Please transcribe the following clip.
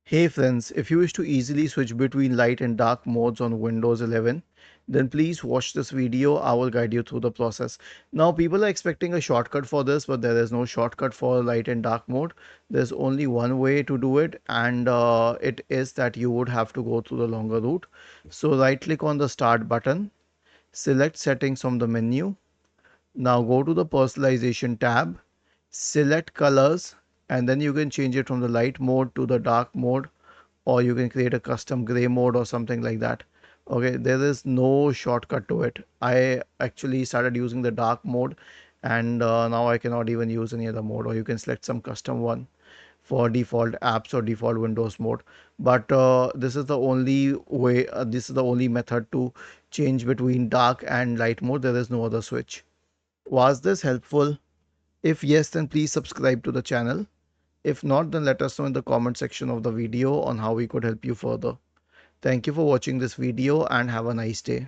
Hey friends, if you wish to easily switch between light and dark modes on Windows 11, then please watch this video. I will guide you through the process. Now, people are expecting a shortcut for this, but there is no shortcut for light and dark mode. There's only one way to do it, and it is that you would have to go through the longer route. So, right click on the Start button, select Settings from the menu. Now, go to the Personalization tab, select Colors, and then you can change it from the light mode to the dark mode, or you can create a custom gray mode or something like that. Okay, there is no shortcut to it. I actually started using the dark mode, and now I cannot even use any other mode, or you can select some custom one for default apps or default Windows mode. But this is the only way, this is the only method to change between dark and light mode. There is no other switch. Was this helpful? If yes, then please subscribe to the channel. If not, then let us know in the comment section of the video on how we could help you further. Thank you for watching this video and have a nice day.